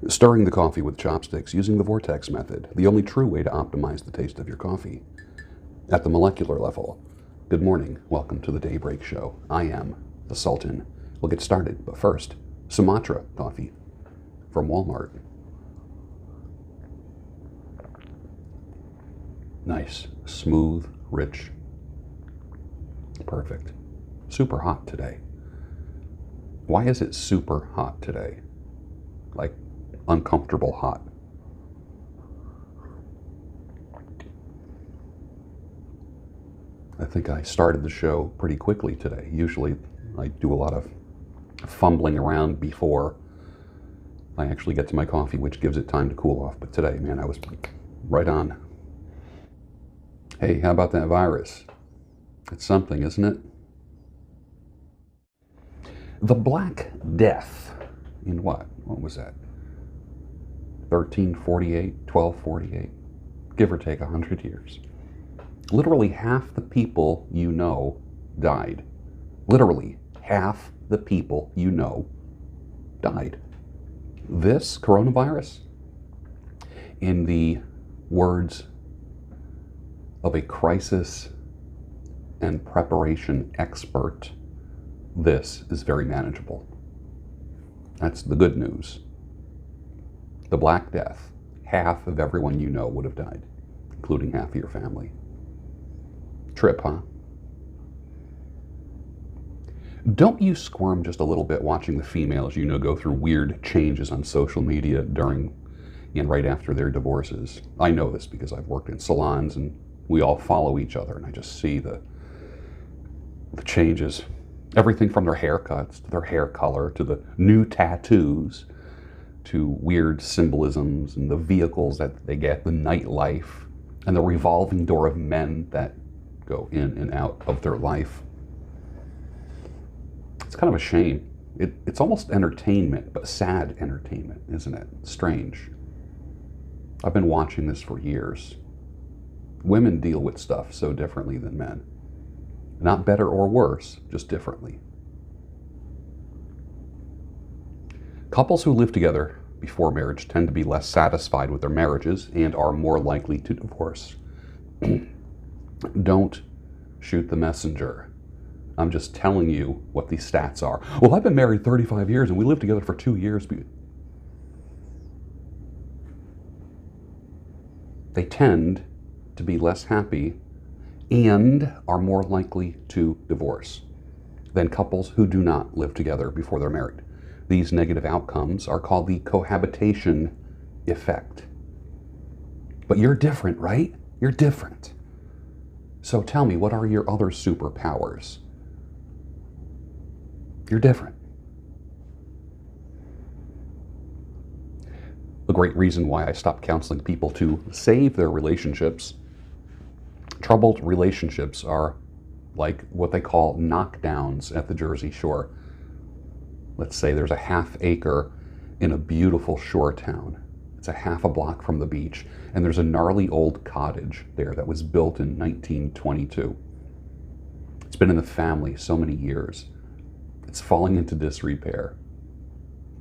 Stirring the coffee with chopsticks using the vortex method, the only true way to optimize the taste of your coffee. At the molecular level. Good morning, welcome to the Daybreak Show. I am the Sultan. We'll get started, but first, Sumatra coffee from Walmart. Nice, smooth, rich, perfect. Super hot today. Why is it super hot today? Like uncomfortable hot. I think I started the show pretty quickly today. Usually I do a lot of fumbling around before I actually get to my coffee, which gives it time to cool off. But today, man, I was right on. Hey, how about that virus? It's something, isn't it? The Black Death in what? What was that? 1348, 1248, give or take 100 years. Literally half the people you know died. Literally half the people you know died. This coronavirus, in the words of a crisis and preparation expert, this is very manageable. That's the good news. The Black Death, half of everyone you know would have died, including half of your family. Trip, huh? Don't you squirm just a little bit watching the females you know go through weird changes on social media during and right after their divorces? I know this because I've worked in salons and we all follow each other, and I just see the changes. Everything from their haircuts to their hair color to the new tattoos to weird symbolisms and the vehicles that they get, the nightlife, and the revolving door of men that go in and out of their life. It's kind of a shame. It's almost entertainment, but sad entertainment, isn't it? Strange. I've been watching this for years. Women deal with stuff so differently than men. Not better or worse, just differently. Couples who live together before marriage tend to be less satisfied with their marriages and are more likely to divorce. Don't shoot the messenger. I'm just telling you what these stats are. Well, I've been married 35 years and we lived together for 2 years. They tend to be less happy and are more likely to divorce than couples who do not live together before they're married. These negative outcomes are called the cohabitation effect. But you're different, right? You're different. So tell me, what are your other superpowers? You're different. A great reason why I stopped counseling people to save their relationships. Troubled relationships are like what they call knockdowns at the Jersey Shore. Let's say there's a half acre in a beautiful shore town. It's a half a block from the beach, and there's a gnarly old cottage there that was built in 1922. It's been in the family so many years. It's falling into disrepair.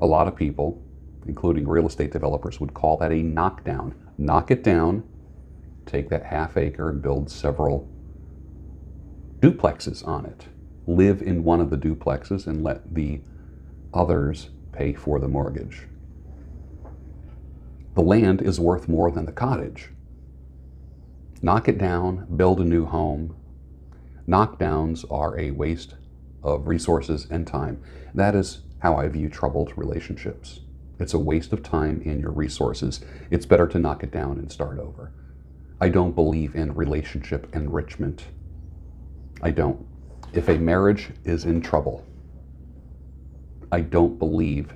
A lot of people, including real estate developers, would call that a knockdown. Knock it down, take that half acre and build several duplexes on it. Live in one of the duplexes and let the others pay for the mortgage. The land is worth more than the cottage. Knock it down, build a new home. Knockdowns are a waste of resources and time. That is how I view troubled relationships. It's a waste of time and your resources. It's better to knock it down and start over. I don't believe in relationship enrichment. I don't. If a marriage is in trouble, I don't believe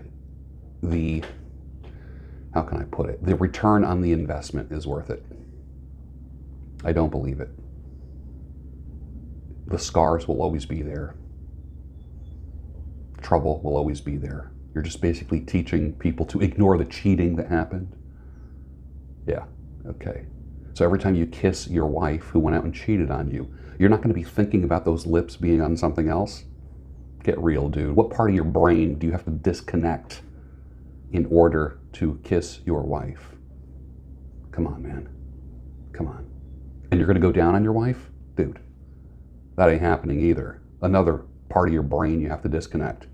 the return on the investment is worth it. I don't believe it. The scars will always be there. Trouble will always be there. You're just basically teaching people to ignore the cheating that happened. Yeah, okay. So every time you kiss your wife who went out and cheated on you, you're not going to be thinking about those lips being on something else? Get real, dude. What part of your brain do you have to disconnect in order to kiss your wife. Come on, man. Come on. And you're going to go down on your wife? Dude, that ain't happening either. Another part of your brain you have to disconnect.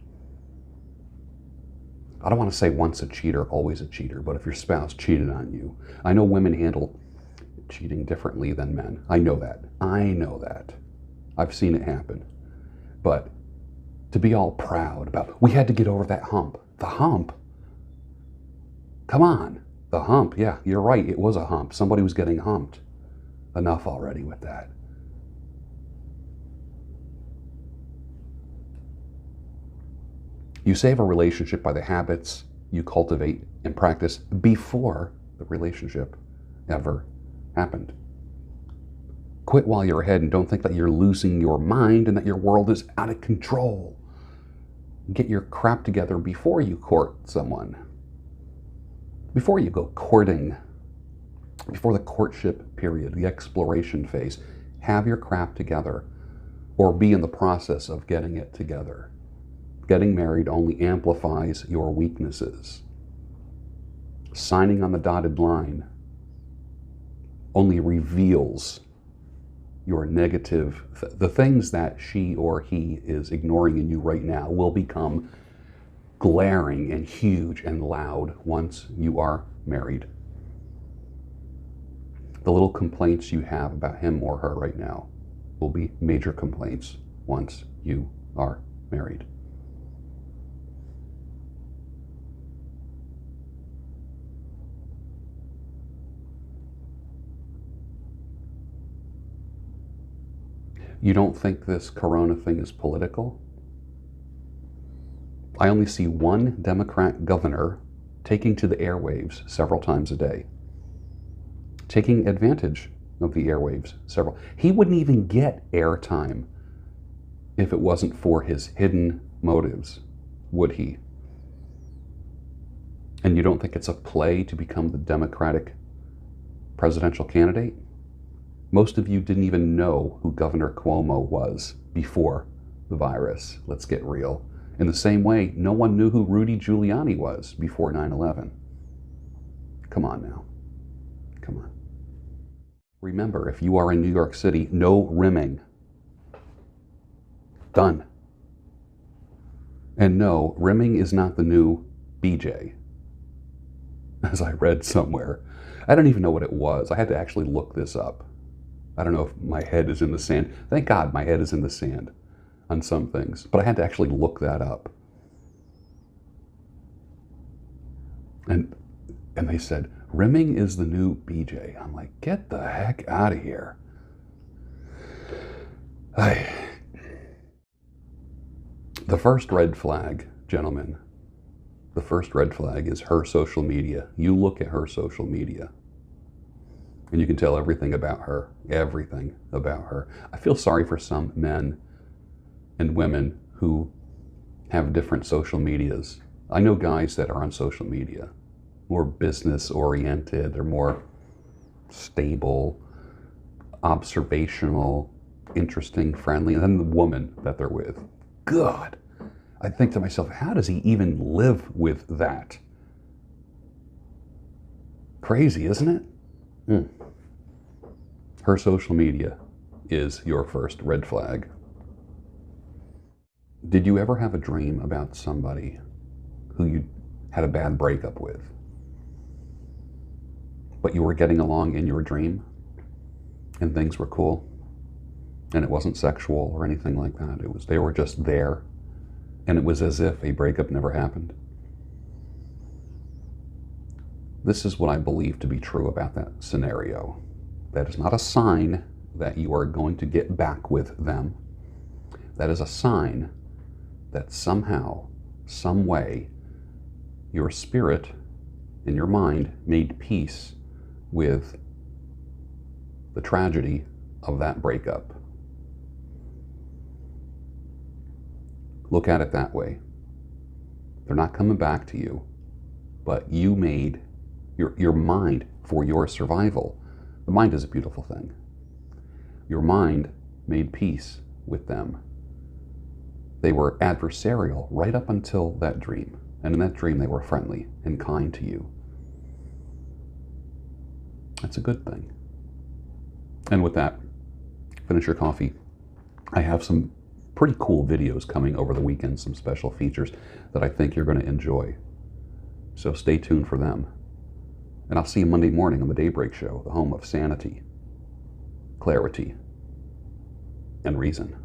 I don't want to say once a cheater, always a cheater, but if your spouse cheated on you, I know women handle cheating differently than men. I know that. I know that. I've seen it happen. But to be all proud about, we had to get over that hump. The hump? Come on. The hump. Yeah, you're right. It was a hump. Somebody was getting humped. Enough already with that. You save a relationship by the habits you cultivate and practice before the relationship ever happened. Quit while you're ahead and don't think that you're losing your mind and that your world is out of control. Get your crap together before you court someone. Before you go courting, before the courtship period, the exploration phase, have your crap together or be in the process of getting it together. Getting married only amplifies your weaknesses. Signing on the dotted line only reveals your negative, the things that she or he is ignoring in you right now will become glaring and huge and loud once you are married. The little complaints you have about him or her right now will be major complaints once you are married. You don't think this corona thing is political? I only see one Democrat governor taking to the airwaves several times a day, taking advantage of the airwaves several. He wouldn't even get airtime if it wasn't for his hidden motives, would he? And you don't think it's a play to become the Democratic presidential candidate? Most of you didn't even know who Governor Cuomo was before the virus. Let's get real. In the same way, no one knew who Rudy Giuliani was before 9/11. Come on now. Come on. Remember, if you are in New York City, no rimming. Done. And no, rimming is not the new BJ, as I read somewhere. I don't even know what it was. I had to actually look this up. I don't know if my head is in the sand. Thank God my head is in the sand on some things, but I had to actually look that up. And they said, rimming is the new BJ. I'm like, get the heck out of here. The first red flag, gentlemen, the first red flag is her social media. You look at her social media and you can tell everything about her, everything about her. I feel sorry for some men and women who have different social medias. I know guys that are on social media, more business oriented, they're more stable, observational, interesting, friendly, and then the woman that they're with. God, I think to myself, how does he even live with that? Crazy, isn't it? Her social media is your first red flag. Did you ever have a dream about somebody who you had a bad breakup with, but you were getting along in your dream and things were cool and it wasn't sexual or anything like that? It was, they were just there and it was as if a breakup never happened. This is what I believe to be true about that scenario. That is not a sign that you are going to get back with them. That is a sign that somehow, some way, your spirit and your mind made peace with the tragedy of that breakup. Look at it that way. They're not coming back to you, but you made your mind for your survival. The mind is a beautiful thing. Your mind made peace with them. They were adversarial right up until that dream. And in that dream, they were friendly and kind to you. That's a good thing. And with that, finish your coffee. I have some pretty cool videos coming over the weekend, some special features that I think you're going to enjoy. So stay tuned for them. And I'll see you Monday morning on the Daybreak Show, the home of sanity, clarity, and reason.